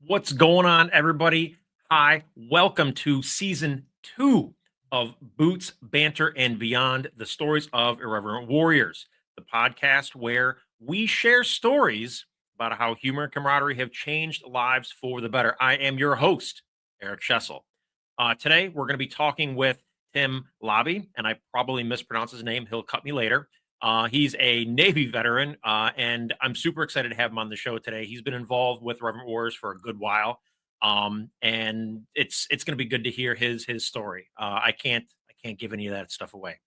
What's going on, everybody? Hi, welcome to season 2 of Boots, Banter, and Beyond, the stories of Irreverent Warriors, the podcast where we share stories about how humor and camaraderie have changed lives for the better. I am your host, Eric Schessel. Today, we're going to be talking with Tim Labbe, and I probably mispronounced his name. He'll cut me later. He's a Navy veteran, and I'm super excited to have him on the show today. He's been involved with Reverend Wars for a good while, and it's going to be good to hear his story. I can't give any of that stuff away.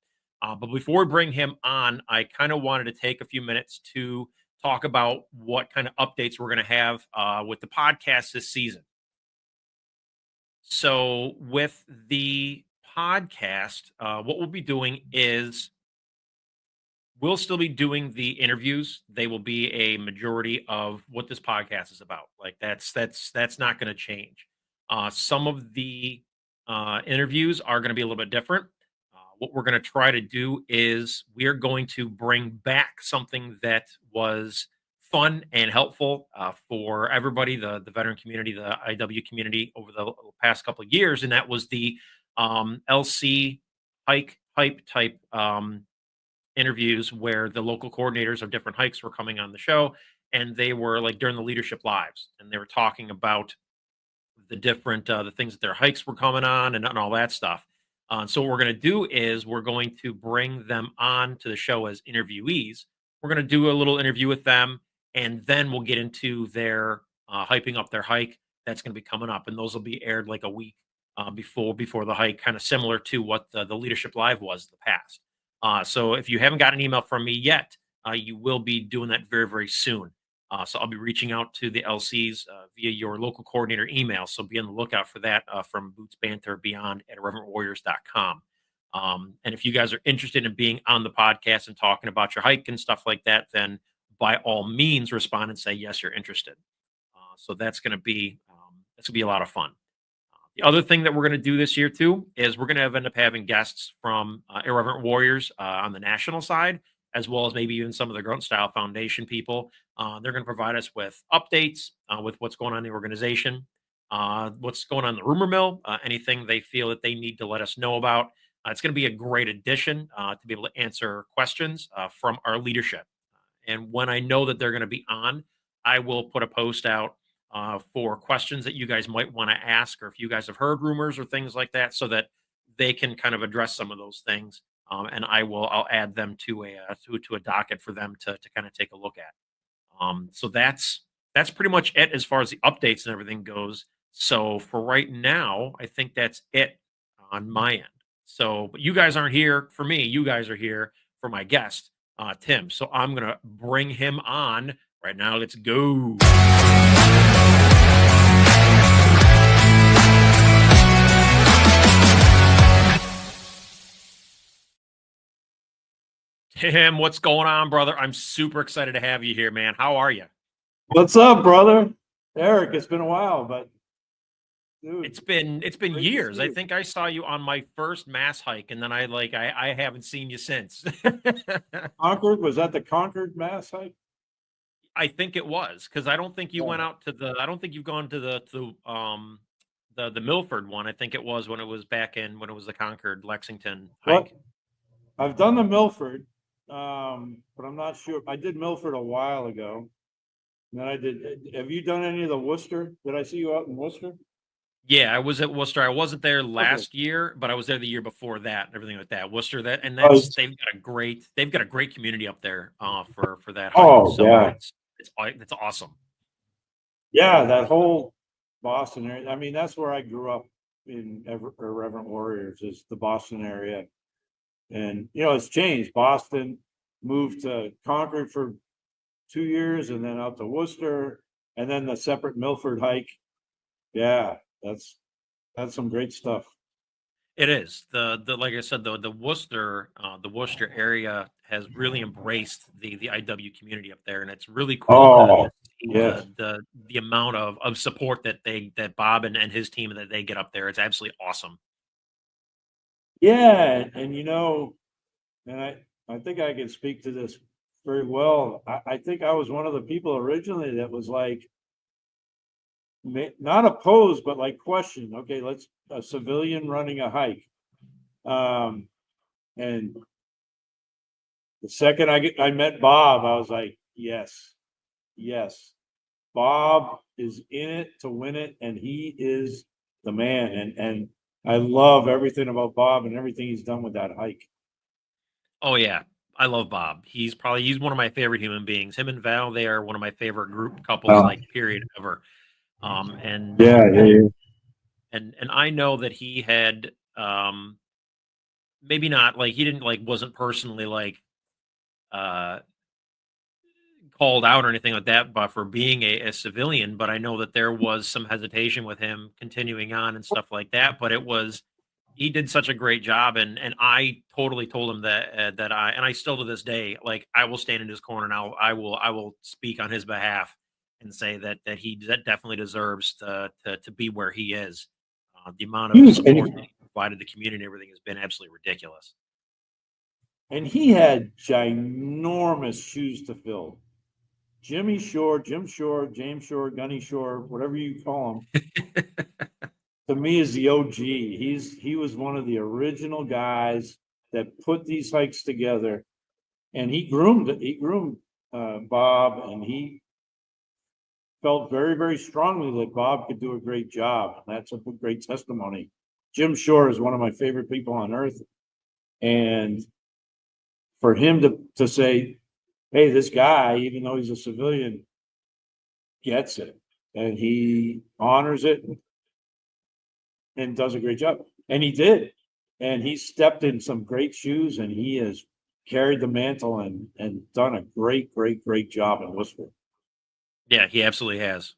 But before we bring him on, I kind of wanted to take a few minutes to talk about what kind of updates we're going to have with the podcast this season. So with the podcast, what we'll be doing is we'll still be doing the interviews. They will be a majority of what this podcast is about. Like that's not going to change. Some of the interviews are going to be a little bit different. What we're going to try to do is we're going to bring back something that was fun and helpful for everybody, the veteran community, the IW community over the past couple of years, and that was the LC hype type interviews where the local coordinators of different hikes were coming on the show, and they were like during the leadership lives, and they were talking about the different the things that their hikes were coming on and all that stuff. So what we're going to do is we're going to bring them on to the show as interviewees. We're going to do a little interview with them, and then we'll get into their hyping up their hike that's going to be coming up, and those will be aired like a week before the hike, kind of similar to what the leadership live was in the past. So if you haven't got an email from me yet, you will be doing that very, very soon. So I'll be reaching out to the LCs via your local coordinator email. So be on the lookout for that from Boots Banter Beyond at irreverentwarriors.com. And if you guys are interested in being on the podcast and talking about your hike and stuff like that, then by all means respond and say, yes, you're interested. So that's going to be a lot of fun. The other thing that we're going to do this year too is we're going to end up having guests from Irreverent Warriors on the national side, as well as maybe even some of the Grunt Style Foundation people. They're going to provide us with updates with what's going on in the organization, what's going on in the rumor mill, anything they feel that they need to let us know about. It's going to be a great addition to be able to answer questions from our leadership. And when I know that they're going to be on, I will put a post out for questions that you guys might want to ask, or if you guys have heard rumors or things like that, so that they can kind of address some of those things. And I'll add them to a docket for them to kind of take a look at. So that's pretty much it as far as the updates and everything goes. So for right now, I think that's it on my end. So, but you guys aren't here for me. You guys are here for my guest, Tim. So I'm gonna bring him on right now. Let's go. Tim, what's going on, brother? I'm super excited to have you here, man. How are you? What's up, brother? Eric, it's been a while, but dude, It's been great to years. see I you. think I saw you on my first mass hike, and then I haven't seen you since. Concord, was that the Concord Mass hike? I think it was because I don't think you went Yeah. out to the. I don't think you've gone to the Milford one. I think it was when it was back in when it was the Concord Lexington What? hike. I've done the Milford, but I'm not sure. I did Milford a while ago. And then I did. Have you done any of the Worcester? Did I see you out in Worcester? Yeah, I was at Worcester. I wasn't there Okay. last year, but I was there the year before that and everything like that. Worcester, that and Oh, that's they've got a great community up there for that hike. oh, So yeah. it's awesome. Yeah, that whole Boston area. I mean, that's where I grew up in Irreverent Warriors, is the Boston area. And, it's changed. Boston moved to Concord for 2 years and then out to Worcester and then the separate Milford hike. Yeah, that's some great stuff. It is the like I said the Worcester area has really embraced the IW community up there, and it's really cool to Oh, see yes. the amount of support that Bob and his team that they get up there. It's absolutely awesome. Yeah, and and I think I can speak to this very well. I think I was one of the people originally that was like, not opposed, but like question. Okay, let's a civilian running a hike. And the second I met Bob, I was like, yes, yes. Bob is in it to win it, and he is the man. And I love everything about Bob and everything he's done with that hike. Oh yeah, I love Bob. He's one of my favorite human beings. Him and Val, they are one of my favorite group couples, Oh, like period ever. And yeah, yeah, and yeah. and I know that he had maybe not like he didn't like wasn't personally like uh called out or anything like that, but for being a civilian, but I know that there was some hesitation with him continuing on and stuff like that. But it was he did such a great job, and I totally told him that that I still to this day like I will stand in his corner and I will speak on his behalf and say that that definitely deserves to be where he is. The amount of Huge. support that he provided the community and everything has been absolutely ridiculous. And he had ginormous shoes to fill. Jimmy Shore, Jim Shore, James Shore, Gunny Shore, whatever you call him, to me is the OG. He was one of the original guys that put these hikes together, and he groomed Bob, and he felt very very strongly that Bob could do a great job. That's a great testimony. Jim Shore is one of my favorite people on earth, and for him to say, "Hey, this guy, even though he's a civilian, gets it, and he honors it and does a great job," and he did, and he stepped in some great shoes, and he has carried the mantle and done a great job in Worcester. Yeah, he absolutely has.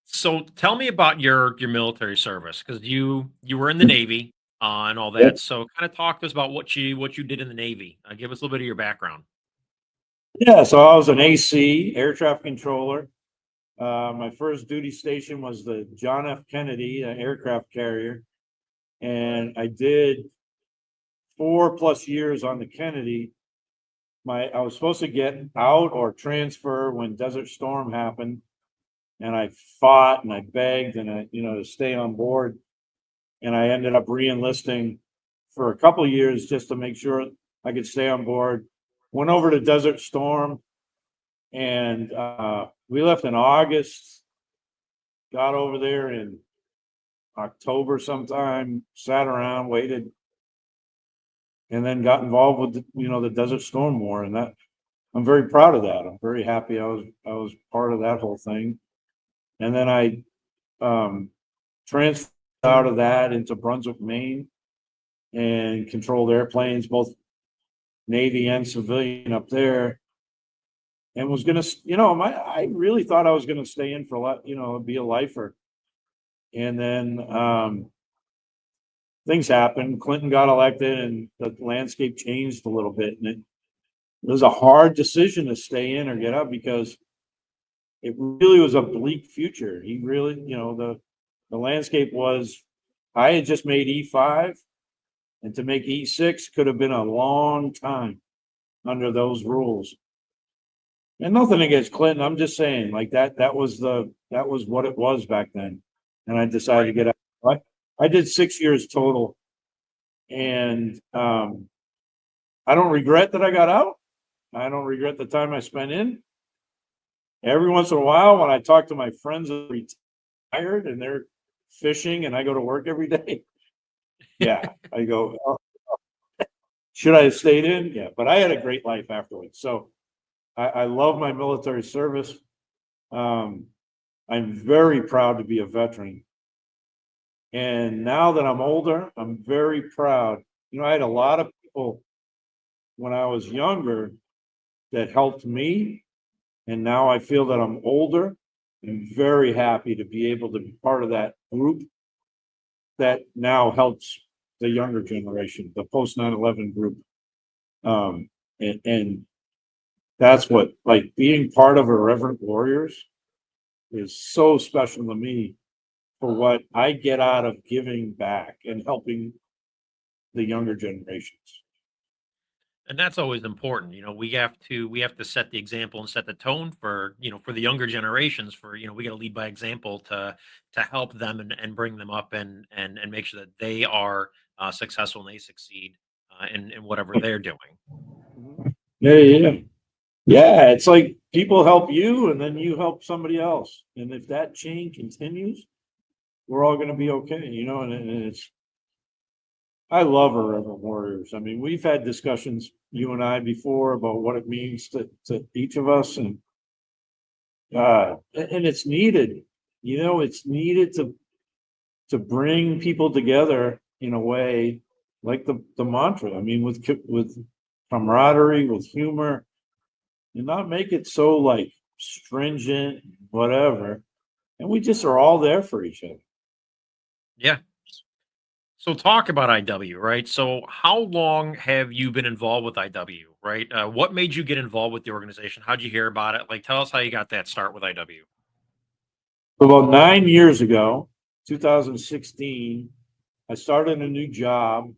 So tell me about your military service because you were in the Navy and all that. So kind of talk to us about what you did in the Navy. Give us a little bit of your background. Yeah, so I was an AC, air traffic controller. My first duty station was the John F. Kennedy, an aircraft carrier, and I did 4+ years on the Kennedy. I was supposed to get out or transfer when Desert Storm happened, and I fought and I begged and to stay on board, and I ended up re-enlisting for a couple of years just to make sure I could stay on board. Went over to Desert Storm, and we left in August. Got over there in October sometime. Sat around, waited, and then got involved with the Desert Storm War, and that I'm very proud of that. I'm very happy I was part of that whole thing. And then I transferred out of that into Brunswick, Maine, and controlled airplanes, both Navy and civilian up there. And was gonna, I really thought I was gonna stay in for a lot, be a lifer. And then things happened. Clinton got elected, and the landscape changed a little bit. And it was a hard decision to stay in or get out because it really was a bleak future. He really, the landscape was. I had just made E5, and to make E6 could have been a long time under those rules. And nothing against Clinton. I'm just saying, like that was what it was back then. And I decided to Right. get out. I did 6 years total, and I don't regret that I got out. I don't regret the time I spent in. Every once in a while, when I talk to my friends that are retired and they're fishing, and I go to work every day, yeah, I go, "Oh, should I have stayed in?" Yeah, but I had a great life afterwards. So I love my military service. Um, I'm very proud to be a veteran. And now that I'm older, I'm very proud. I had a lot of people when I was younger that helped me. And now I feel that I'm older. I'm very happy to be able to be part of that group that now helps the younger generation, the post 9/11 group. And that's what, like, being part of Irreverent Warriors is so special to me for what I get out of giving back and helping the younger generations. And that's always important. We have to set the example and set the tone for, for the younger generations for, we got to lead by example to help them and bring them up and make sure that they are successful and they succeed in whatever they're doing. Yeah, yeah. Yeah, it's like people help you and then you help somebody else. And if that chain continues, we're all gonna be okay, and it's I love Irreverent Warriors. I mean, we've had discussions, you and I, before about what it means to each of us, and it's needed. It's needed to bring people together in a way like the mantra. I mean, with camaraderie, with humor, and not make it so like stringent, whatever. And we just are all there for each other. Yeah. So talk about IW, right? So how long have you been involved with IW, right? What made you get involved with the organization? How'd you hear about it? Like, tell us how you got that start with IW. About 9 years ago, 2016, I started a new job.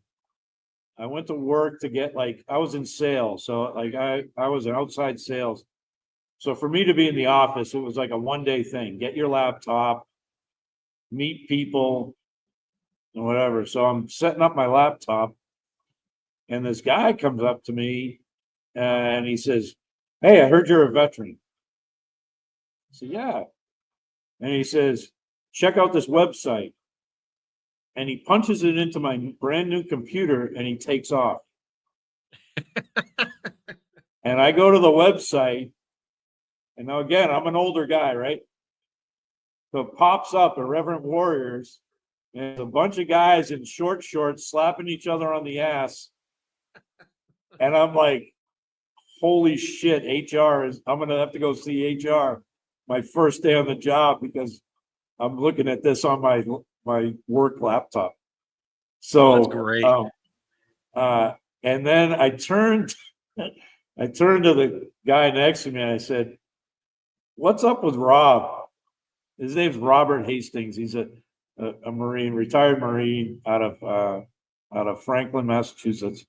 I went to work to get I was in sales. So like I was in outside sales. So for me to be in the office, it was like a 1 day thing. Get your laptop, meet people, and whatever. So I'm setting up my laptop, and this guy comes up to me and he says, "Hey, I heard you're a veteran." I said, "Yeah." And he says, "Check out this website." And he punches it into my brand new computer and he takes off. And I go to the website, and now again, I'm an older guy, right? So it pops up Irreverent Warriors, and it's a bunch of guys in short shorts slapping each other on the ass. And I'm like, holy shit, I'm going to have to go see HR my first day on the job because I'm looking at this on my work laptop. Oh, that's So, great. uh, and then I turned to the guy next to me and I said, "What's up with Rob?" His name's Robert Hastings. He's a Marine, retired Marine out of Franklin, Massachusetts.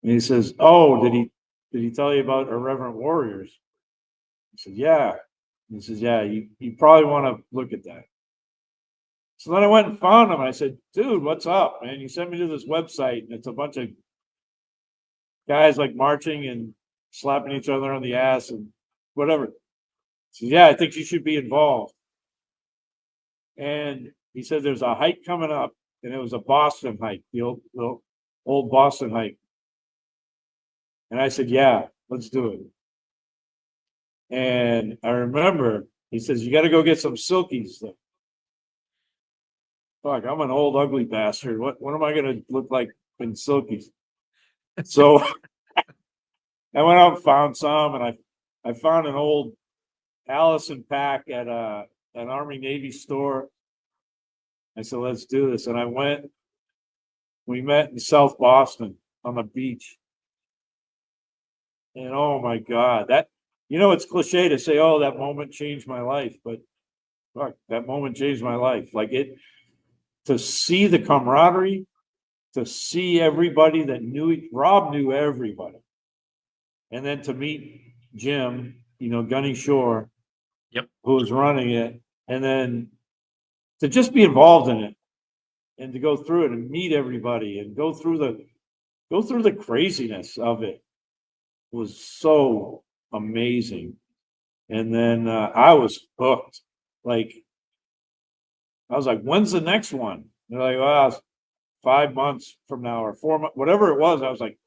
And he says, "Oh, did he tell you about Irreverent Warriors?" I said, "Yeah." He says, "Yeah, you probably want to look at that." So then I went and found him. I said, "Dude, what's up, man? You sent me to this website, and it's a bunch of guys like marching and slapping each other on the ass and whatever." He says, "Yeah, I think you should be involved." And he said, "There's a hike coming up," and it was a Boston hike, the old Boston hike. And I said, "Yeah, let's do it." And I remember he says, "You got to go get some silkies." Fuck, I'm an old ugly bastard. What am I gonna look like in silkies? So I went out and found some, and I found an old Allison pack at an Army Navy store. I said, "Let's do this." And I went. We met in South Boston on the beach, and oh my God, it's cliche to say, "Oh, that moment changed my life," but fuck, that moment changed my life. Like it to see the camaraderie, to see everybody that Rob knew everybody. And then to meet Jim, Gunny Shore, Yep. who was running it, and then to just be involved in it and to go through it and meet everybody and go through the craziness of it was so amazing. And then I was hooked. Like I was like, "When's the next one?" They're like, "Well, it's 5 months from now or 4 months," whatever it was. I was like,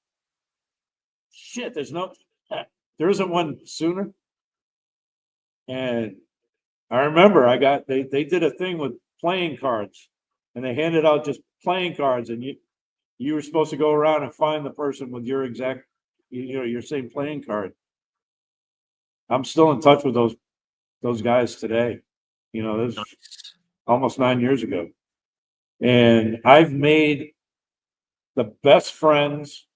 "Shit, there isn't one sooner." And I remember they did a thing with playing cards, and they handed out just playing cards, and you were supposed to go around and find the person with your exact, your same playing card. I'm still in touch with those guys today. This is Nice. almost 9 years ago, and I've made the best friends.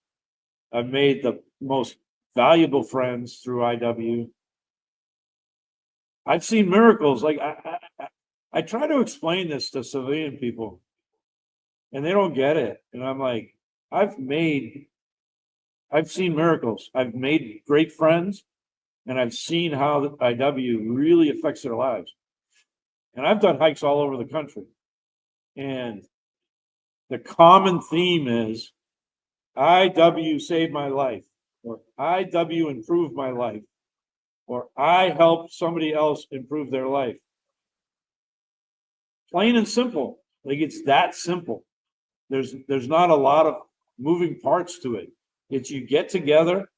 I've made the most valuable friends through IW. I've seen miracles. Like I try to explain this to civilian people, and they don't get it. And I'm like, I've made I've seen miracles. I've made great friends, and I've seen how the IW really affects their lives. And I've done hikes all over the country. And the common theme is IW saved my life, or IW improved my life, or I helped somebody else improve their life. Plain and simple. Like, it's that simple. There's not a lot of moving parts to it. It's you get together,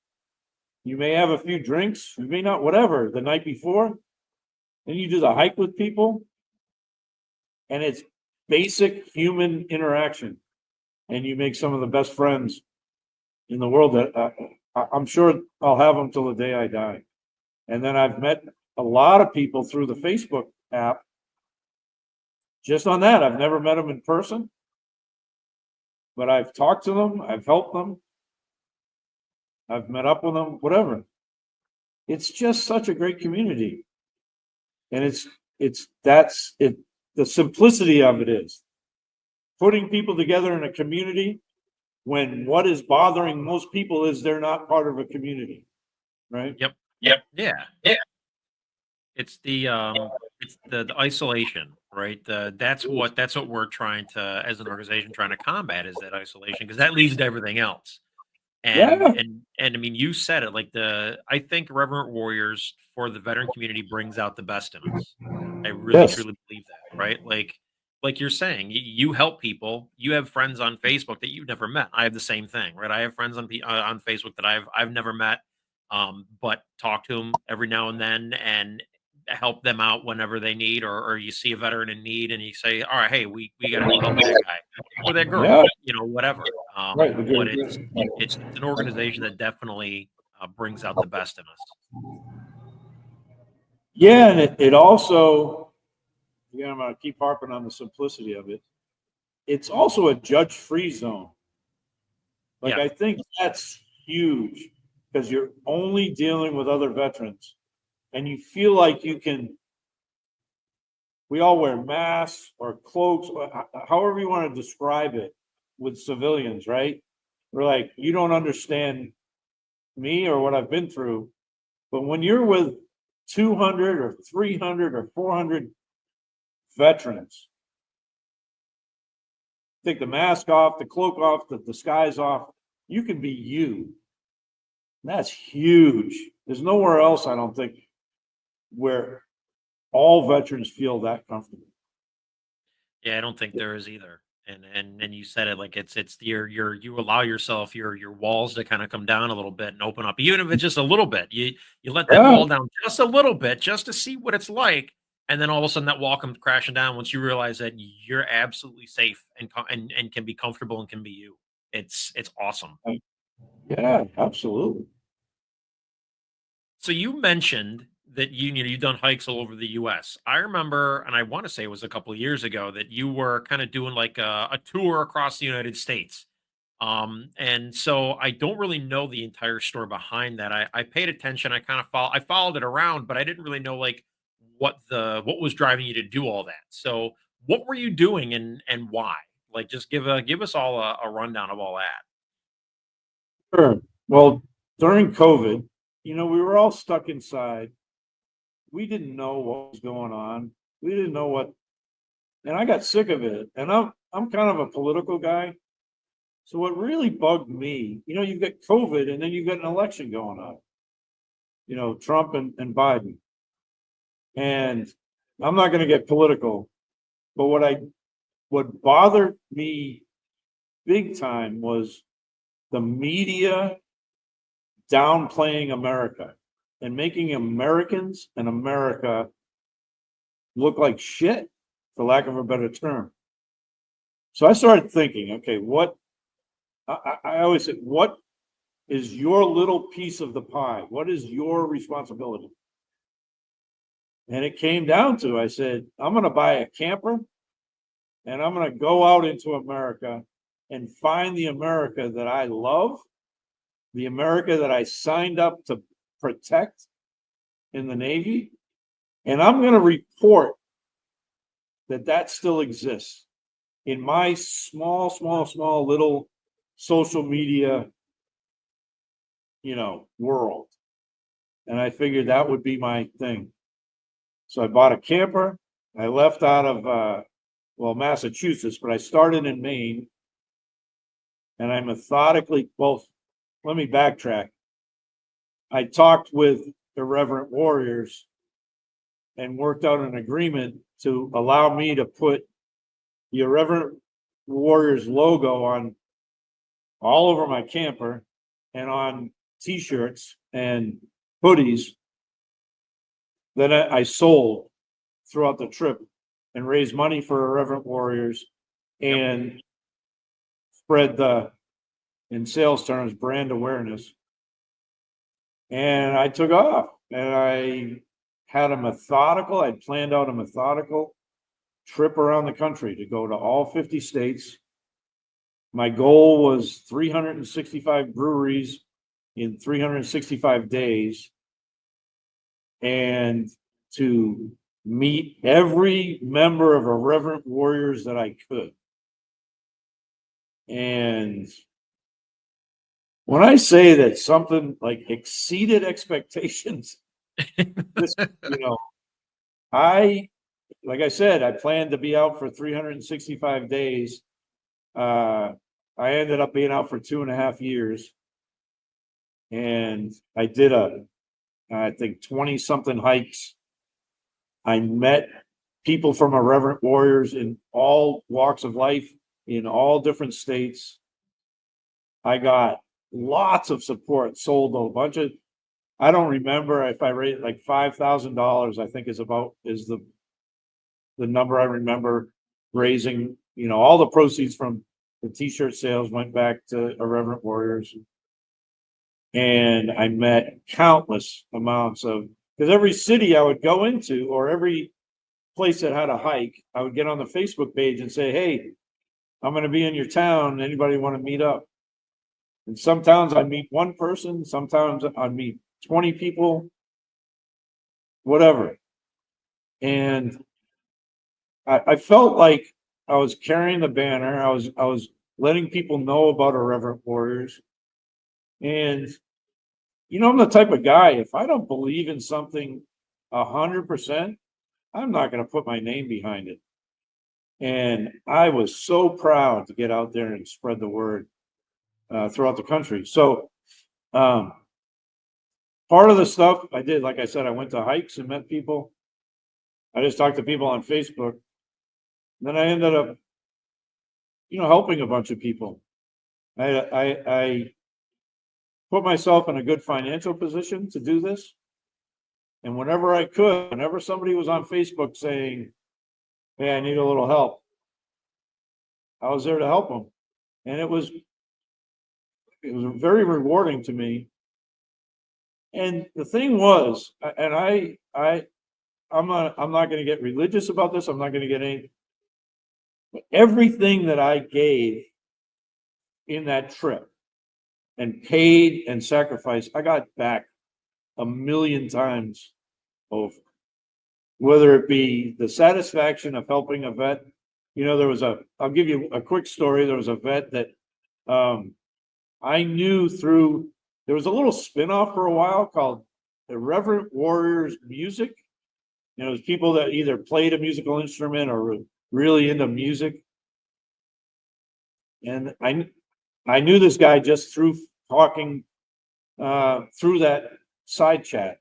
you may have a few drinks, you may not, whatever, the night before, then you do the hike with people, and it's basic human interaction, and you make some of the best friends in the world that I'm sure I'll have them till the day I die. And then I've met a lot of people through the Facebook app just on that. I've never met them in person, but I've talked to them, I've helped them, I've met up with them, whatever. It's just such a great community. And that's it. The simplicity of it is putting people together in a community when what is bothering most people is they're not part of a community, right? Yep. Yeah. It's the isolation, right? That's what we're trying to, as an organization, trying to combat, is that isolation, because that leads to everything else. And Yeah, I mean, you said it, like, I think Irreverent Warriors for the veteran community brings out the best in us. I really yes, truly believe that, right? Like you're saying, you help people. You have friends on Facebook that you've never met. I have the same thing, right? I have friends on Facebook that I've never met, but talk to them every now and then and help them out whenever they need, or you see a veteran in need and you say, all right, hey, we got to go help that guy or that girl, yeah, whatever. right. But it's an organization that definitely brings out the best in us. Yeah, and it also, again, I'm going to keep harping on the simplicity of it. It's also a judge-free zone. Like, Yeah. I think that's huge because you're only dealing with other veterans, and you feel like you can. We all wear masks or cloaks, or however you want to describe it, with civilians, right? We're like, you don't understand me or what I've been through. But when you're with 200 or 300 or 400 veterans, take the mask off, the cloak off, the disguise off, you can be you. That's huge. There's nowhere else, I don't think, where all veterans feel that comfortable. Yeah, I don't think there is either. And you said it, like, it's you allow yourself your walls to kind of come down a little bit and open up, even if it's just a little bit. You let that Yeah, wall down just a little bit, just to see what it's like, and then all of a sudden that wall comes crashing down once you realize that you're absolutely safe and can be comfortable and can be you. It's awesome. yeah, absolutely. So you mentioned that you've done hikes all over the U.S. I remember, and I want to say it was a couple of years ago, that you were kind of doing like a tour across the United States. And so I don't really know the entire story behind that. I paid attention. I followed it around, but I didn't really know, like, what was driving you to do all that. So what were you doing and why? Like, just give us all a rundown of all that. Sure. Well, during COVID, we were all stuck inside. We didn't know what was going on. We didn't know what, and I got sick of it. And I'm kind of a political guy. So what really bugged me, you've got COVID and then you've got an election going on, Trump and Biden. And I'm not going to get political, but what bothered me big time was the media downplaying America and making Americans and America look like shit, for lack of a better term. So I started thinking, okay, I always said, what is your little piece of the pie? What is your responsibility? And it came down to, I said, I'm going to buy a camper and I'm going to go out into America and find the America that I love, the America that I signed up to protect in the Navy. And I'm going to report that still exists in my small little social media world. And I figured that would be my thing. So I bought a camper. I left out of, Massachusetts, but I started in Maine. And I methodically, well, let me backtrack. I talked with Irreverent Warriors and worked out an agreement to allow me to put the Irreverent Warriors logo on all over my camper and on t-shirts and hoodies that I sold throughout the trip and raised money for Irreverent Warriors and spread in sales terms, brand awareness. And I took off and I planned out a methodical trip around the country to go to all 50 states. My goal was 365 breweries in 365 days and to meet every member of Irreverent Warriors that I could. And when I say that something like exceeded expectations, this, like I said, I planned to be out for 365 days. I ended up being out for 2.5 years. And I did I think 20 something hikes. I met people from Irreverent Warriors in all walks of life, in all different states. I got lots of support, sold a bunch of, I don't remember if I raised like $5,000, I think is the number I remember raising. All the proceeds from the t-shirt sales went back to Irreverent Warriors. And I met countless amounts because every city I would go into or every place that had a hike, I would get on the Facebook page and say, hey, I'm going to be in your town. Anybody want to meet up? And some towns I'd meet one person, sometimes I'd meet 20 people, whatever. And I felt like I was carrying the banner. I was letting people know about Irreverent Warriors. And I'm the type of guy, if I don't believe in something 100%, I'm not going to put my name behind it. And I was so proud to get out there and spread the word throughout the country. So part of the stuff I did, like I said, I went to hikes and met people. I just talked to people on Facebook. And then I ended up, helping a bunch of people. I put myself in a good financial position to do this. And whenever I could, whenever somebody was on Facebook saying, hey, I need a little help, I was there to help them. And it was very rewarding to me. And the thing was, and I'm not going to get religious about this. I'm not going to get any, but everything that I gave in that trip and paid and sacrificed, I got back 1,000,000 times over. Whether it be the satisfaction of helping a vet, I'll give you a quick story. There was a vet that I knew through, there was a little spinoff for a while called Irreverent Warriors Music. It was people that either played a musical instrument or were really into music. And I knew this guy just through talking through that side chat.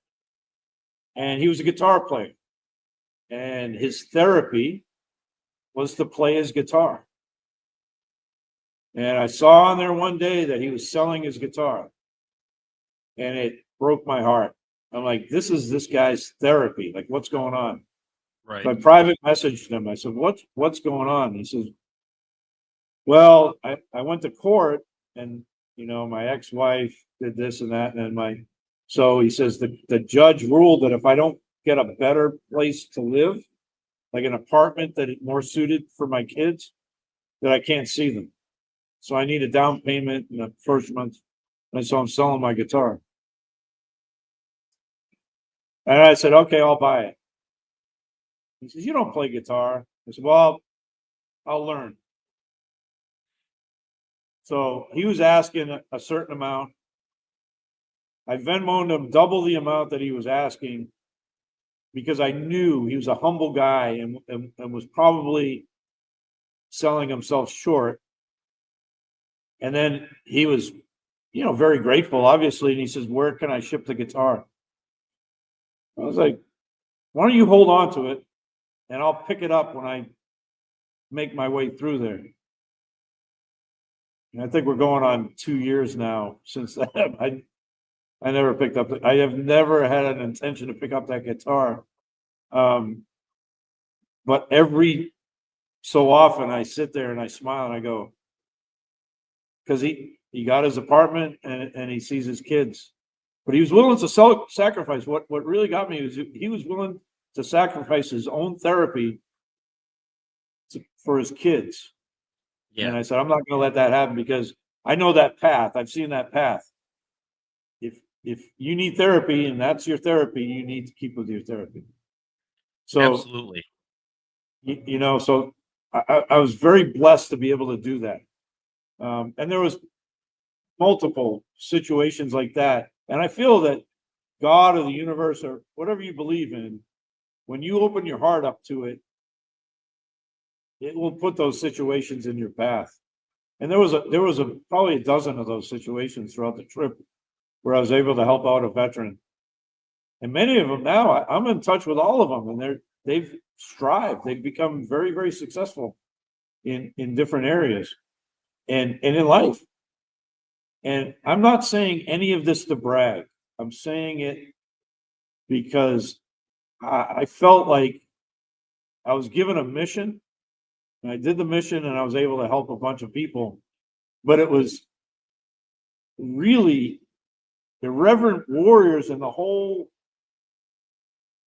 And he was a guitar player. And his therapy was to play his guitar. And I saw on there one day that he was selling his guitar. And it broke my heart. I'm like, this is this guy's therapy. Like, what's going on? Right. So I private messaged him. I said, what's going on? He says, well, I went to court and, my ex-wife did this and that. And so he says the judge ruled that if I don't get a better place to live, like an apartment that is more suited for my kids, that I can't see them. So I need a down payment in the first month. And so I'm selling my guitar. And I said, okay, I'll buy it. He says, you don't play guitar. I said, well, I'll learn. So he was asking a certain amount. I Venmoed him double the amount that he was asking because I knew he was a humble guy and was probably selling himself short. And then he was, very grateful, obviously. And he says, "Where can I ship the guitar?" I was like, "Why don't you hold on to it and I'll pick it up when I make my way through there." And I think we're going on 2 years now since that. I never picked up. I have never had an intention to pick up that guitar. But every so often I sit there and I smile and I go, because he got his apartment and he sees his kids, but he was willing to sacrifice. What really got me was he was willing to sacrifice his own therapy for his kids. Yeah. And I said, I'm not going to let that happen because I know that path. I've seen that path. If you need therapy and that's your therapy, you need to keep with your therapy. So Absolutely. So I was very blessed to be able to do that. And there was multiple situations like that. And I feel that God or the universe or whatever you believe in, when you open your heart up to it, it will put those situations in your path. And there was probably a dozen of those situations throughout the trip where I was able to help out a veteran. And many of them now, I'm in touch with all of them, and they've strived. They've become very, very successful in different areas and in life. And I'm not saying any of this to brag. I'm saying it because I felt like I was given a mission, and I did the mission, and I was able to help a bunch of people. But it was really Irreverent Warriors and the whole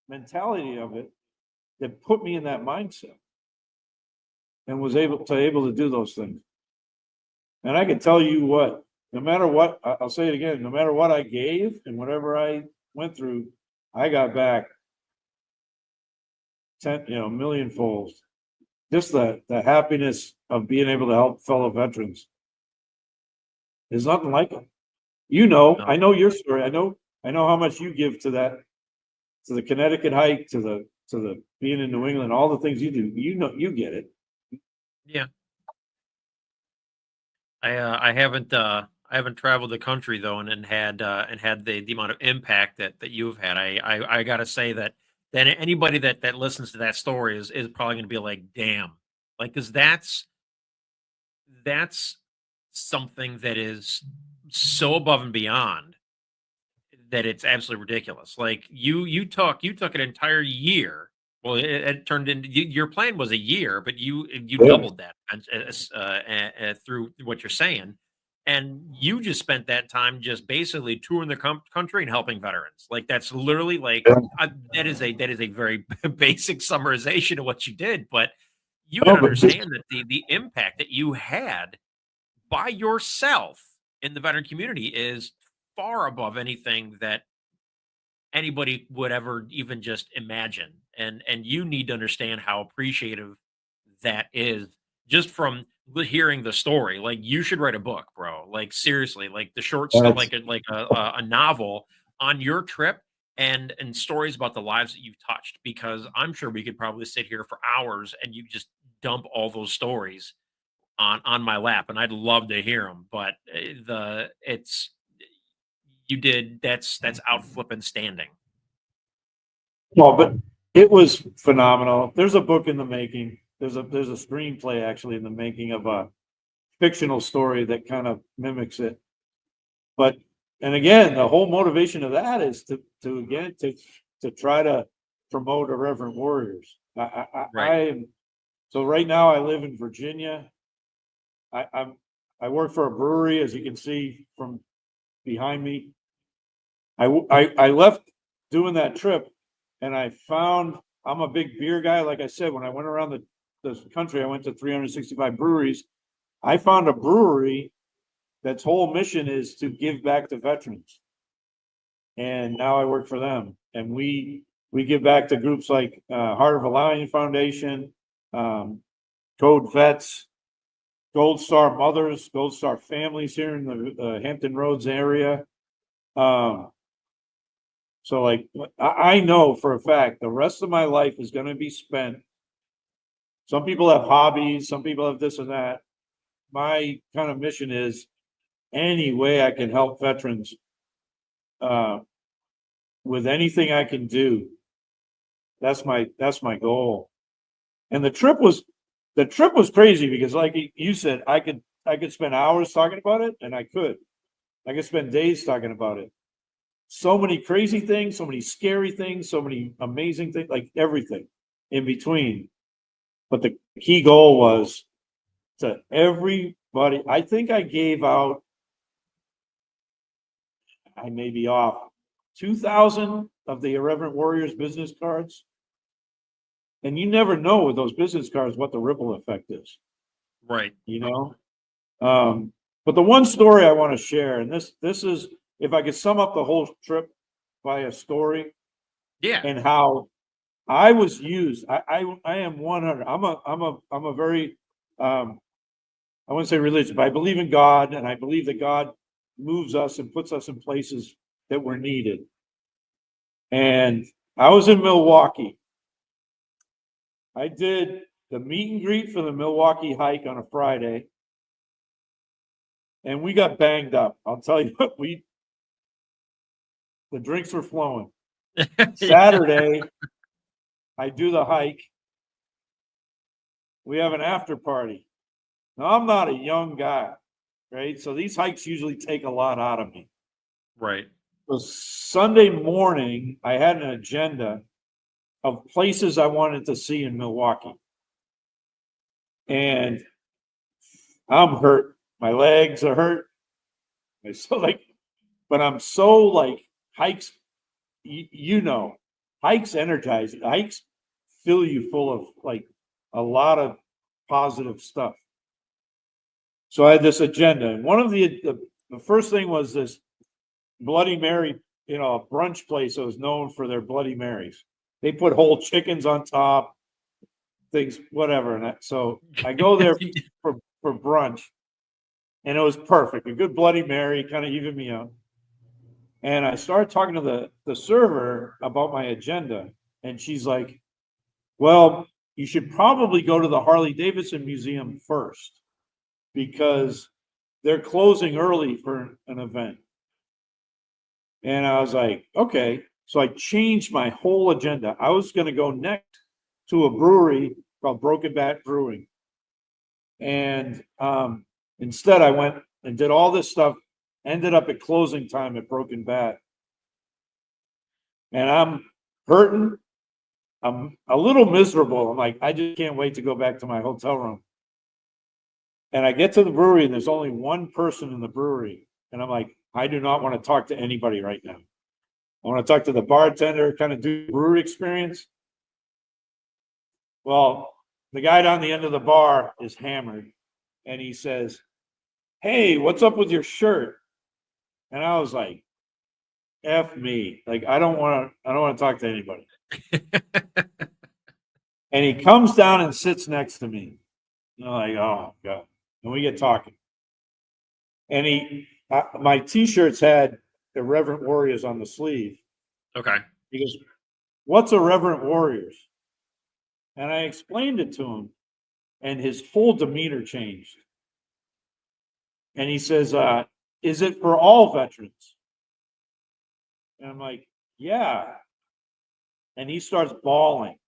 mentality of it that put me in that mindset and was able to do those things. And I can tell you what, no matter what, I'll say it again, no matter what I gave and whatever I went through, I got back 10, millionfold. Just the happiness of being able to help fellow veterans. There's nothing like it. No. I know your story. I know how much you give to that, to the Connecticut hike, to the being in New England, all the things you do. You get it. Yeah. I haven't traveled the country though, and had the amount of impact that you've had. I gotta say that anybody that listens to that story is probably gonna be like, damn, like, because that's something that is so above and beyond that it's absolutely ridiculous. Like you took an entire year. Well, it turned into your plan was a year, but you Yeah. doubled that through what you're saying, and you just spent that time just basically touring the country and helping veterans. Like that's literally like Yeah. that is a very basic summarization of what you did, but you can No, but this, understand that the impact that you had by yourself in the veteran community is far above anything that anybody would ever even just imagine. And you need to understand how appreciative that is just from hearing the story. Like you should write a book, bro. Like seriously, like the short stuff, that's like a novel on your trip and stories about the lives that you've touched. Because I'm sure we could probably sit here for hours and you just dump all those stories on my lap, and I'd love to hear them. But it's you did that's out flipping standing. no, but it was phenomenal. There's a book in the making. There's a screenplay actually in the making of a fictional story that kind of mimics it. But and again, the whole motivation of that is to try to promote Irreverent Warriors. Right. So right now I live in Virginia. I work for a brewery, as you can see from behind me. I left doing that trip, and I found I'm a big beer guy. Like I said, when I went around the country, I went to 365 breweries. I found a brewery that's whole mission is to give back to veterans, and now I work for them. And we give back to groups like Heart of a Lion Foundation, Code Vets, Gold Star Mothers, Gold Star Families here in the Hampton Roads area. So like, I know for a fact the rest of my life is going to be spent. Some people have hobbies, some people have this and that. My kind of mission is any way I can help veterans with anything I can do. That's my goal. And the trip was crazy because like you said, I could spend hours talking about it, and I could spend days talking about it. So many crazy things, so many scary things, so many amazing things, like everything in between. But the key goal was to everybody. I think I gave out, I may be off, 2,000 of the Irreverent Warriors business cards. And you never know with those business cards what the ripple effect is, Right. you know? But the one story I want to share, and this is, if I could sum up the whole trip by a story Yeah. and how I was used. I am 100. I'm a very I wouldn't say religious, but I believe in God, and I believe that God moves us and puts us in places that we're needed. And I was in Milwaukee. I did the meet and greet for the Milwaukee hike on a Friday, and we got banged up. I'll tell you what, the drinks were flowing. Saturday, I do the hike. We have an after party. Now, I'm not a young guy, right? So these hikes usually take a lot out of me. Right. So Sunday morning, I had an agenda of places I wanted to see in Milwaukee. And I'm hurt. My legs are hurt. So like, but I'm so like, hikes, hikes energize. Hikes fill you full of like a lot of positive stuff. So I had this agenda, and one of the first thing was this Bloody Mary, a brunch place that was known for their Bloody Marys. They put whole chickens on top, things, whatever. And so I go there for brunch, and it was perfect. A good Bloody Mary kind of evened me out. And I started talking to the server about my agenda, and she's like, "Well, you should probably go to the Harley Davidson Museum first because they're closing early for an event." And I was like, okay. So I changed my whole agenda. I was going to go next to a brewery called Broken Bat Brewing. And instead, I went and did all this stuff, ended up at closing time at Broken Bat. And I'm hurting. I'm a little miserable. I'm like, I just can't wait to go back to my hotel room. And I get to the brewery, and there's only one person in the brewery. And I'm like, I do not want to talk to anybody right now. I want to talk to the bartender, kind of do brewery experience. Well, the guy down the end of the bar is hammered, and he says, "Hey, what's up with your shirt?" And I was like, "F me! Like I don't want to talk to anybody." And he comes down and sits next to me. And I'm like, "Oh God!" And we get talking. And my T-shirts had Irreverent Warriors on the sleeve. Okay. He goes, "What's Irreverent Warriors?" And I explained it to him, and his whole demeanor changed. And he says, "Is it for all veterans?" And I'm like, "Yeah." And he starts bawling.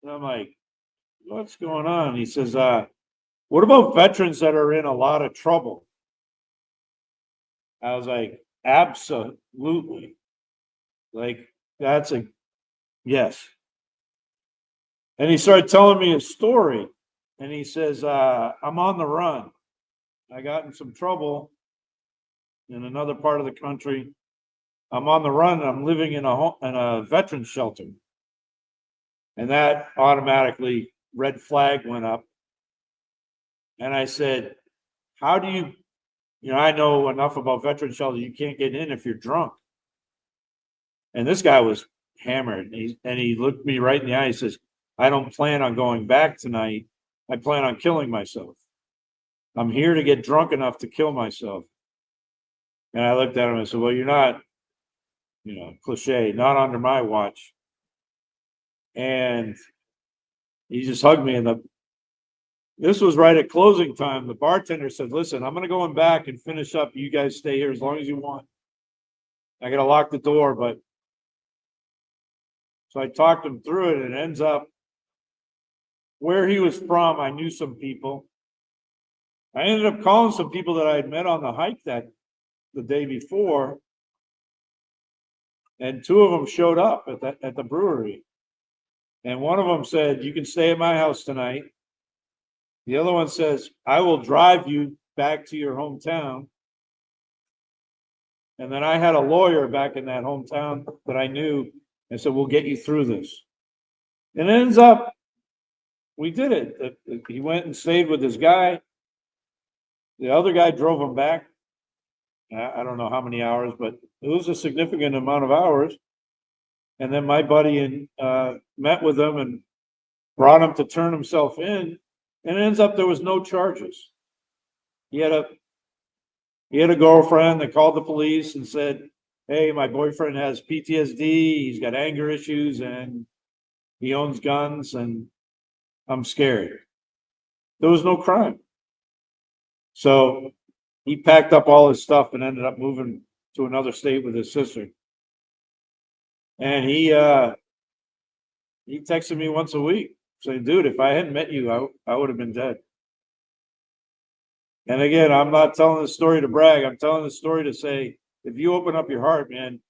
And I'm like, "What's going on?" And he says, "What about veterans that are in a lot of trouble?" I was like, "Absolutely. Like, that's a yes." And he started telling me a story. And he says, "I'm on the run. I got in some trouble in another part of the country. I'm on the run. And I'm living in a veteran shelter." And that automatically red flag went up. And I said, "How do I know enough about veteran shelter. You can't get in if you're drunk." And this guy was hammered. And he looked me right in the eye. He says, "I don't plan on going back tonight. I plan on killing myself. I'm here to get drunk enough to kill myself." And I looked at him and said, "Well, you're not cliche, not under my watch. And he just hugged me, and this was right at closing time. The bartender said, "Listen, I'm going to go in back and finish up. You guys stay here as long as you want. I got to lock the door." But so I talked him through it, and it ends up where he was from. I knew some people. I ended up calling some people that I had met on the hike the day before, and two of them showed up at the brewery. And one of them said, "You can stay at my house tonight." The other one says, "I will drive you back to your hometown." And then I had a lawyer back in that hometown that I knew and said, "We'll get you through this." And it ends up, we did it. He went and stayed with this guy. The other guy drove him back. I don't know how many hours, but it was a significant amount of hours. And then my buddy met with him and brought him to turn himself in. And it ends up there was no charges. He had a girlfriend that called the police and said, "Hey, my boyfriend has PTSD. He's got anger issues and he owns guns and I'm scared." There was no crime. So he packed up all his stuff and ended up moving to another state with his sister. And he texted me once a week saying, "Dude, if I hadn't met you, I would have been dead." And again, I'm not telling this story to brag. I'm telling this story to say, if you open up your heart, man,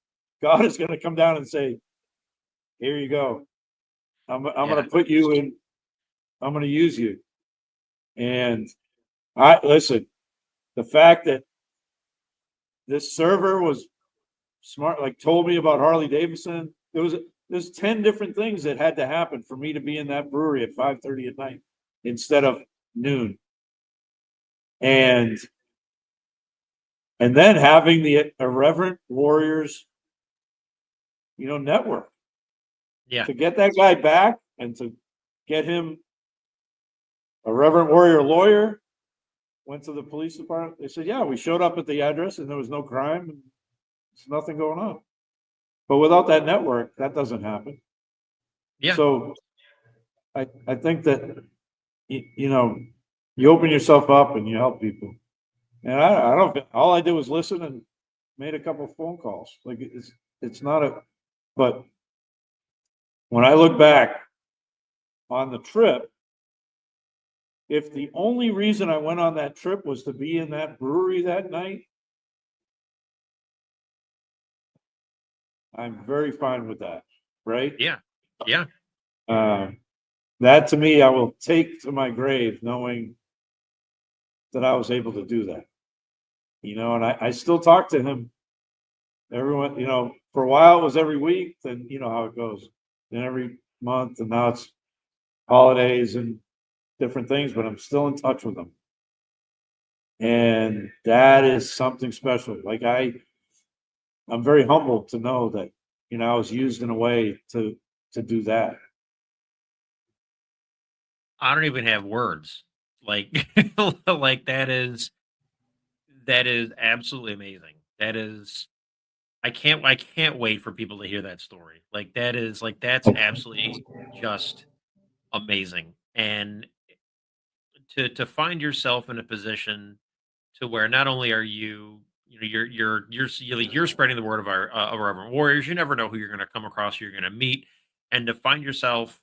God is going to come down and say, "Here you go. I'm going to put you in. I'm going to use you." And listen, the fact that this server was smart, like told me about Harley Davidson, there's 10 different things that had to happen for me to be in that brewery at 5:30 at night instead of noon. And then having the Irreverent Warriors, network. Yeah. To get that guy back and to get him a Irreverent Warrior lawyer, went to the police department. They said, "Yeah, we showed up at the address and there was no crime and there's nothing going on." But without that network, that doesn't happen. Yeah. So I think that, you open yourself up and you help people. And I don't, all I did was listen and made a couple of phone calls. Like it's not but when I look back on the trip, if the only reason I went on that trip was to be in that brewery that night, I'm very fine with that. Right? Yeah. Yeah. That to me, I will take to my grave knowing that I was able to do that. And I still talk to him. Everyone, for a while it was every week, then you know how it goes. Then every month, and now it's holidays and different things, but I'm still in touch with him. And that is something special. Like I'm very humbled to know that, I was used in a way to do that. I don't even have words. Like, like that is absolutely amazing. That is, I can't wait for people to hear that story. That's absolutely just amazing. And to find yourself in a position to where not only are you're spreading the word of our Reverend Warriors. You never know who you're going to come across, who you're going to meet, and to find yourself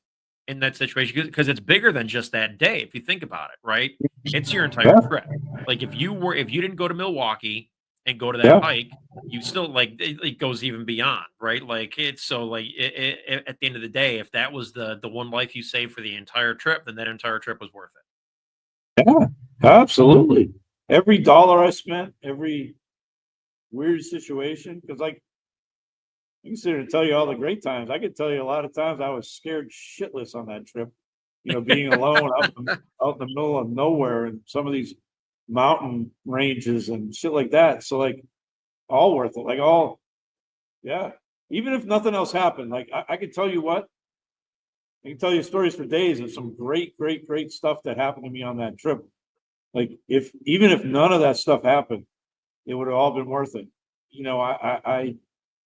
in that situation because it's bigger than just that day. If you think about it, right? It's your entire Yeah. trip. Like if you didn't go to Milwaukee and go to that Yeah. hike, you still it goes even beyond, right? Like it's so like at the end of the day, if that was the one life you saved for the entire trip, then that entire trip was worth it. Yeah, absolutely. Every dollar I spent, every weird situation, because I can sit here and tell you all the great times. I could tell you a lot of times I was scared shitless on that trip. Being alone out in the middle of nowhere and some of these mountain ranges and shit like that. So all worth it. Yeah. Even if nothing else happened, I could tell you what. I can tell you stories for days of some great, great, great stuff that happened to me on that trip. Even if none of that stuff happened, it would have all been worth it.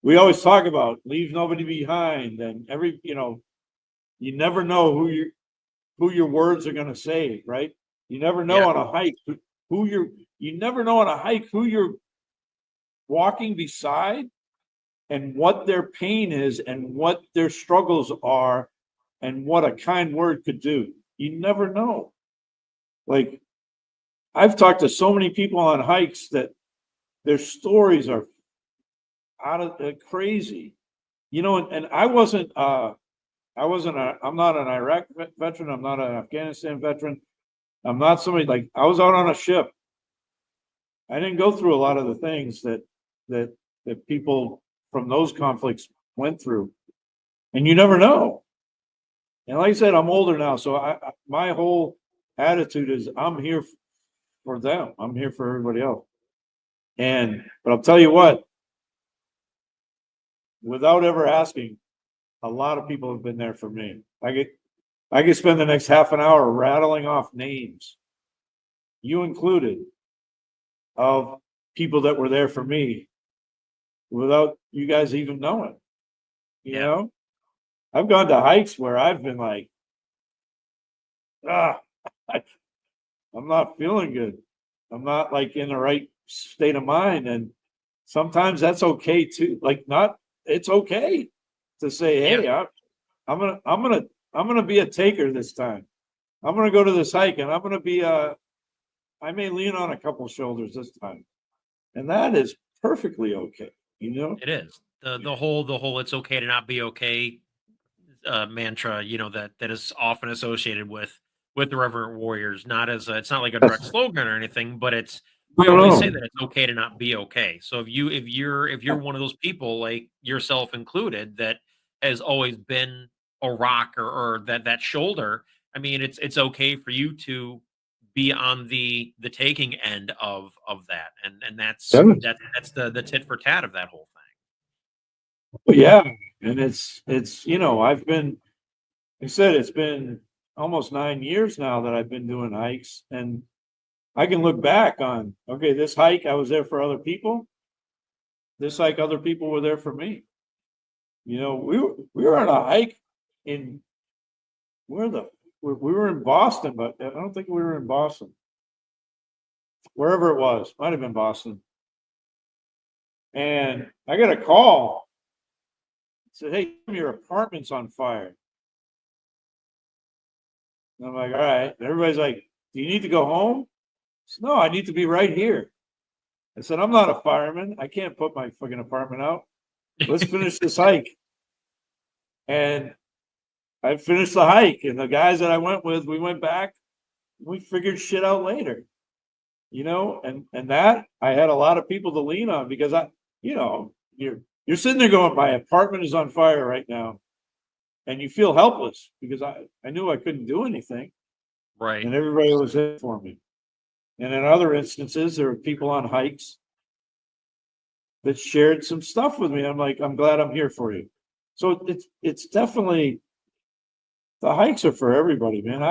we always talk about leave nobody behind, and you never know who your words are going to save, right? You never know Yeah. on a hike you never know on a hike who you're walking beside and what their pain is and what their struggles are and what a kind word could do. You never know. Like, I've talked to so many people on hikes that their stories are out of crazy, and I'm not an Iraq veteran. I'm not an Afghanistan veteran. I'm not somebody like, I was out on a ship. I didn't go through a lot of the things that people from those conflicts went through, and you never know. And like I said, I'm older now, so my whole attitude is I'm here for them. I'm here for everybody else. But I'll tell you what, without ever asking, a lot of people have been there for me. I could spend the next half an hour rattling off names, you included, of people that were there for me without you guys even knowing. You Yeah. know, I've gone to hikes where I've been like, I, I'm not feeling good. I'm not like in the right state of mind. And sometimes that's okay too. It's okay to say, Yeah. hey, I'm gonna be a taker this time. I'm gonna go to this hike and I'm gonna be I may lean on a couple shoulders this time. And that is perfectly okay, It is. The whole it's okay to not be okay mantra, that is often associated with the Reverend Warriors. Not as it's not like a direct Yes. slogan or anything, but I we don't always say know. that it's okay to not be okay. So if you're one of those people, like yourself included, that has always been a rock, or that shoulder, I mean, it's okay for you to be on the taking end of that, and that's Yeah. that's the tit for tat of that whole thing. Well, yeah. And I've been, like I said, it's been almost 9 years now that I've been doing hikes, and I can look back on, okay, this hike, I was there for other people. This hike, other people were there for me. We were on a hike in where the we were in Boston, but I don't think we were in Boston. Wherever it was, might have been Boston. And I got a call. It said, hey, your apartment's on fire. And I'm like, all right. And everybody's like, do you need to go home? I said, no, I need to be right here. I said, I'm not a fireman. I can't put my fucking apartment out. Let's finish this hike. And I finished the hike. And the guys that I went with, we went back. We figured shit out later. And that I had a lot of people to lean on, because you're sitting there going, my apartment is on fire right now. And you feel helpless because I knew I couldn't do anything. Right. And everybody was there for me. And in other instances, there were people on hikes that shared some stuff with me. I'm like, I'm glad I'm here for you. So it's definitely, the hikes are for everybody, man.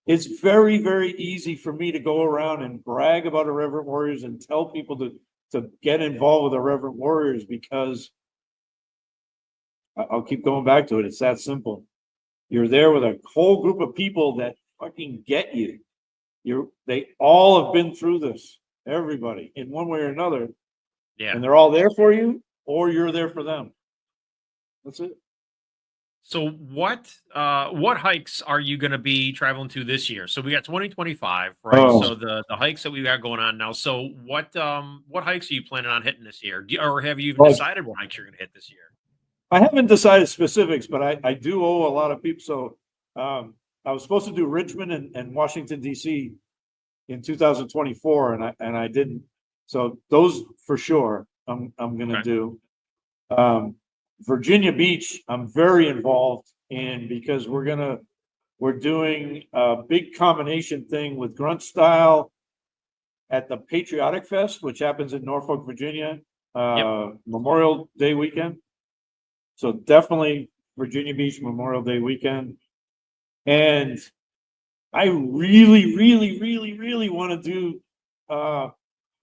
It's very, very easy for me to go around and brag about Irreverent Warriors and tell people to get involved with Irreverent Warriors, because I'll keep going back to it. It's that simple. You're there with a whole group of people that fucking get you. They all have been through this, everybody, in one way or another, Yeah. and they're all there for you, or you're there for them. That's it. So what hikes are you going to be traveling to this year? So we got 2025, right? Oh, So the hikes that we got going on now. So what hikes are you planning on hitting this year? Or have you even well, decided what hikes you're going to hit this year? I haven't decided specifics, but I do owe a lot of people. So I was supposed to do Richmond and Washington D.C. in 2024, and I didn't. So those for sure I'm going to Okay. do. Virginia Beach, I'm very involved in, because we're doing a big combination thing with Grunt Style at the Patriotic Fest, which happens in Norfolk, Virginia, Yep. Memorial Day weekend. So definitely Virginia Beach Memorial Day weekend. And I really, really, really, really want to do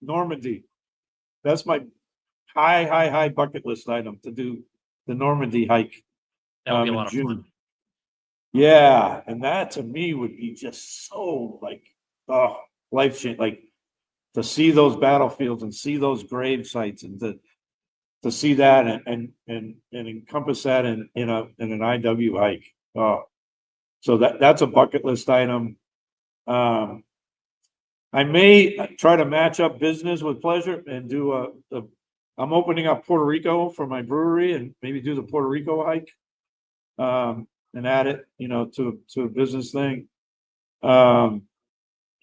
Normandy. That's my high bucket list item to do the Normandy hike That would be a in lot of June. fun. Yeah, and that to me would be just so like life changing, like to see those battlefields and see those grave sites and to see that and encompass that in an IW hike. So that's a bucket list item. I may try to match up business with pleasure and do I'm opening up Puerto Rico for my brewery and maybe do the Puerto Rico hike. And add it, to a business thing. And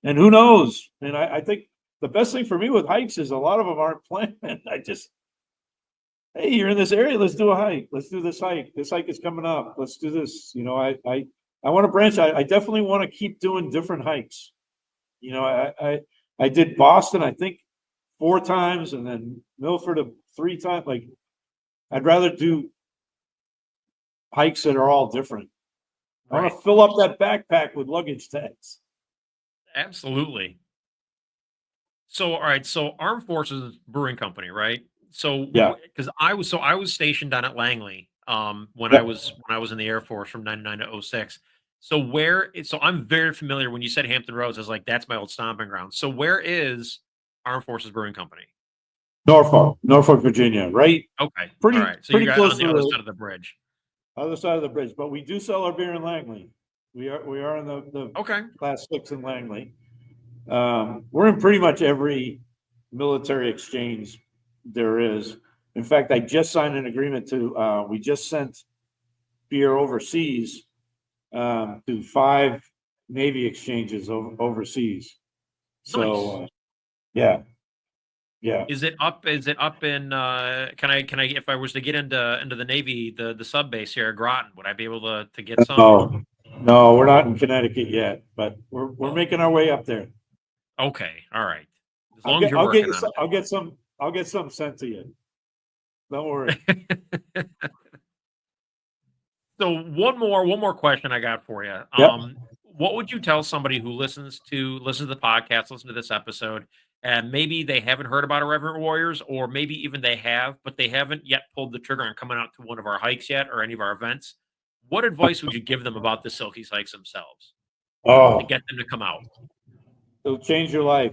who knows? And I think the best thing for me with hikes is a lot of them aren't planned. Hey, you're in this area, let's do a hike. Let's do this hike. This hike is coming up. Let's do this. I want to branch. I definitely want to keep doing different hikes. I did Boston, I think 4 times, and then Milford 3 times. Like, I'd rather do hikes that are all different. I want to fill up that backpack with luggage tags. Absolutely. So, all right. So, Armed Forces Brewing Company, right? So, Yeah. because I was stationed down at Langley, when Yep. I was in the Air Force from '99 to '06. So, so I'm very familiar. When you said Hampton Roads, I was like, that's my old stomping ground. So, where is Armed Forces Brewing Company? Norfolk, Virginia, right? Okay. Pretty, All right. So pretty you got close on to the other the side of the bridge. other side of the bridge, but we do sell our beer in Langley. We are in the Okay. Class 6 in Langley. We're in pretty much every military exchange there is. In fact, I just signed an agreement we just sent beer overseas to 5 Navy exchanges overseas. So, Nice. yeah. Is it up in can I if I was to get into the Navy, the sub base here at Groton, would I be able to get some? No, we're not in Connecticut yet, but we're making our way up there. Okay, all right. As long as you're I'll get working you on some, I'll get some sent to you. Don't worry. it. So one more question I got for you. Yep. What would you tell somebody who listens to the podcast, listen to this episode, and maybe they haven't heard about Irreverent Warriors, or maybe even they have, but they haven't yet pulled the trigger on coming out to one of our hikes yet or any of our events? What advice would you give them about the Silkies hikes themselves to Oh, get them to come out? it'll change your life.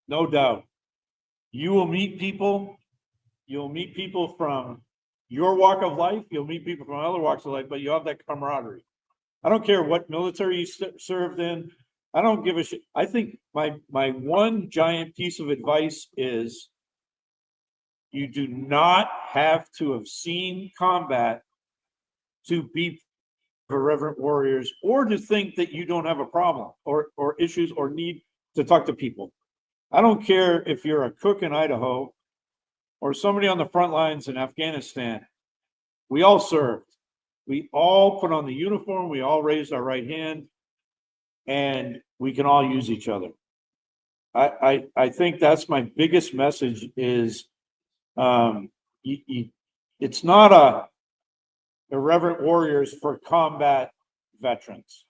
No doubt. You will meet people. You'll meet people from your walk of life. You'll meet people from other walks of life, but you have that camaraderie. I don't care what military you served in. I don't give a shit. I think my one giant piece of advice is you do not have to have seen combat to be Irreverent Warriors or to think that you don't have a problem or issues or need to talk to people. I don't care if you're a cook in Idaho or somebody on the front lines in Afghanistan. We all served. We all put on the uniform. We all raised our right hand, and we can all use each other. I think that's my biggest message is it's not a Irreverent Warriors for combat veterans,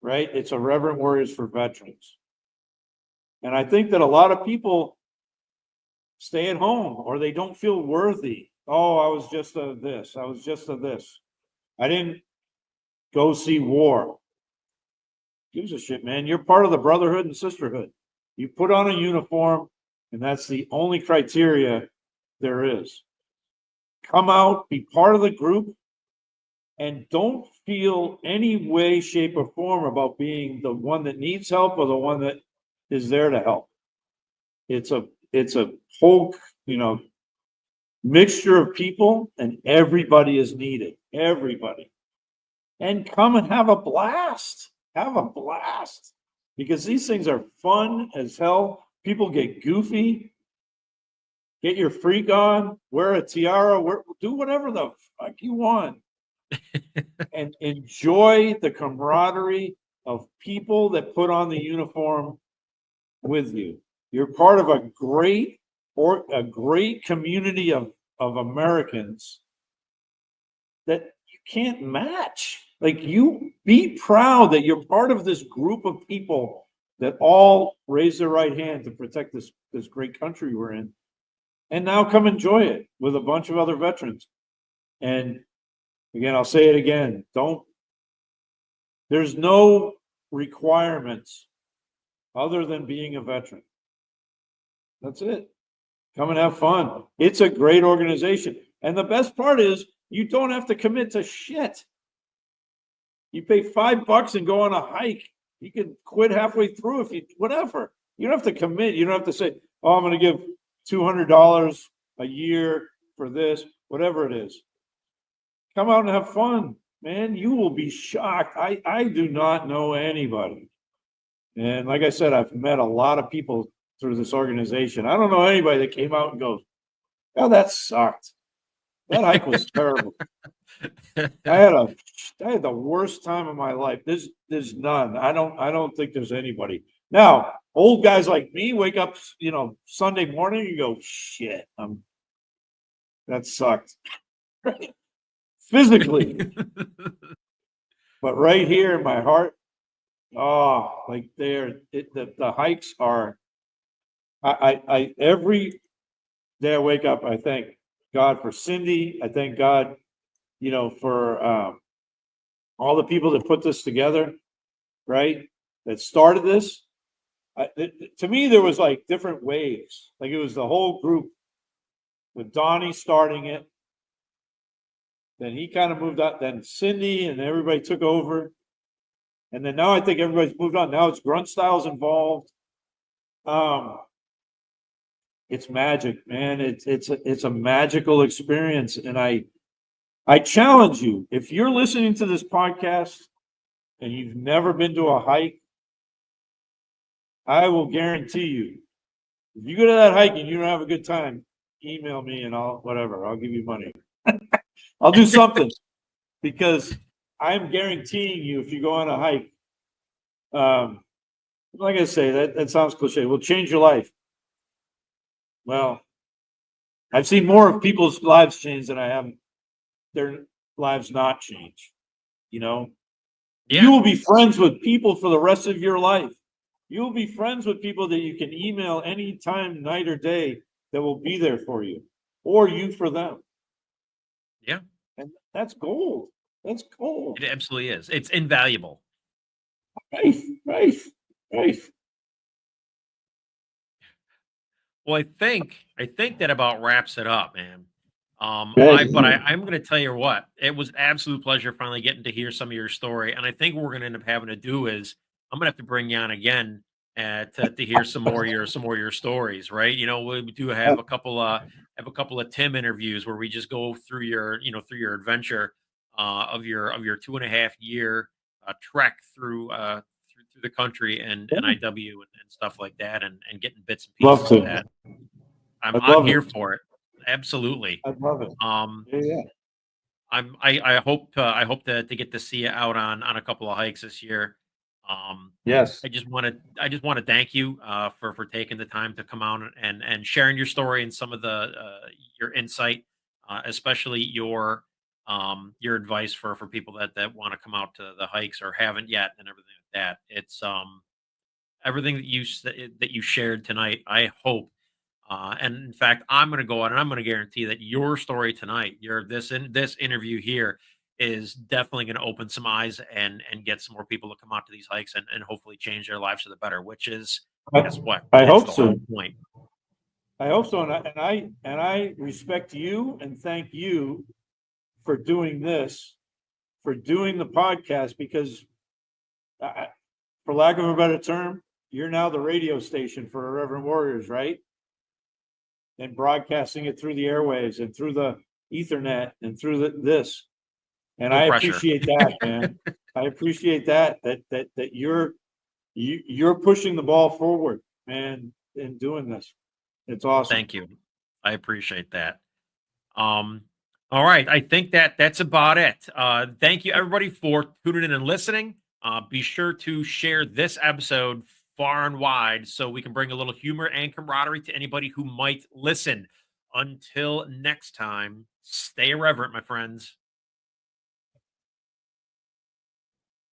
right? It's Irreverent Warriors for veterans. And I think that a lot of people stay at home or they don't feel worthy. Oh, I was just a this. I was just a this. I didn't go see war. Gives a shit, man. You're part of the brotherhood and sisterhood. You put on a uniform, and that's the only criteria there is. Come out, be part of the group, and don't feel any way, shape, or form about being the one that needs help or the one that is there to help. It's a whole, mixture of people, and everybody is needed. Everybody. And come and have a blast. Have a blast. Because these things are fun as hell. People get goofy. Get your freak on. Wear a tiara. Do whatever the fuck you want. And enjoy the camaraderie of people that put on the uniform with you. You're part of a great community of Americans that you can't match. Like, you be proud that you're part of this group of people that all raise their right hand to protect this great country we're in. and now come enjoy it with a bunch of other veterans. And again, I'll say it again. There's no requirements other than being a veteran. That's it. Come and have fun. It's a great organization. And the best part is you don't have to commit to shit. You pay $5 and go on a hike. You can quit halfway through if you, whatever. You don't have to commit. You don't have to say, oh, I'm going to give $200 a year for this, whatever it is. Come out and have fun, man. You will be shocked. I do not know anybody. And like I said, I've met a lot of people through this organization. I don't know anybody that came out and goes, oh, that sucked. That hike was terrible. I had the worst time of my life. There's none. I don't think there's anybody. Now, old guys like me wake up, Sunday morning and go, shit, that sucked. Physically. But right here in my heart, like the hikes are, I every day I wake up, I thank God for Cindy. I thank God, for all the people that put this together, right? That started this. To me, there was like different waves. Like it was the whole group with Donnie starting it. Then he kind of moved up. Then Cindy and everybody took over. And then now I think everybody's moved on. Now it's Grunt Styles involved. It's magic, man. It's a magical experience. And I challenge you, if you're listening to this podcast and you've never been to a hike, I will guarantee you, if you go to that hike and you don't have a good time, email me and I'll give you money. I'll do something because I'm guaranteeing you, if you go on a hike, like I say, that sounds cliche, will change your life. Well, I've seen more of people's lives change than I have their lives not change. Yeah. You will be friends with people for the rest of your life. You will be friends with people that you can email anytime, night or day, that will be there for you, or you for them. Yeah. And that's gold. That's gold. It absolutely is. It's invaluable. Right. Well, I think that about wraps it up, man. I'm going to tell you what, it was absolute pleasure finally getting to hear some of your story. And I think what we're going to end up having to do is I'm going to have to bring you on again to hear some more of your stories, right? We do have a couple of Tim interviews where we just go through your adventure of your 2.5 year trek through the country and NIW and stuff like that, and getting bits and pieces of that. I'm here for it. Absolutely. I love it. Yeah. I hope to get to see you out on a couple of hikes this year. Yes. I just want to thank you for taking the time to come out and sharing your story and some of your insight, especially your advice for people that want to come out to the hikes or haven't yet, and everything like that. It's everything that you shared tonight. I hope. And in fact, I'm going to go out and I'm going to guarantee that your story tonight, this interview here, is definitely going to open some eyes and get some more people to come out to these hikes and hopefully change their lives for the better. Which is, guess what? I hope so. Point. I hope so, and I respect you and thank you for doing this, for doing the podcast, because, for lack of a better term, you're now the radio station for Irreverent Warriors, right? And broadcasting it through the airwaves and through the Ethernet and through this. And No I pressure. appreciate that, man. I appreciate that you're pushing the ball forward, man, in doing this. It's awesome. Thank you. I appreciate that. All right. I think that's about it. Thank you everybody for tuning in and listening. Be sure to share this episode far and wide so we can bring a little humor and camaraderie to anybody who might listen. Until next time, stay irreverent, my friends.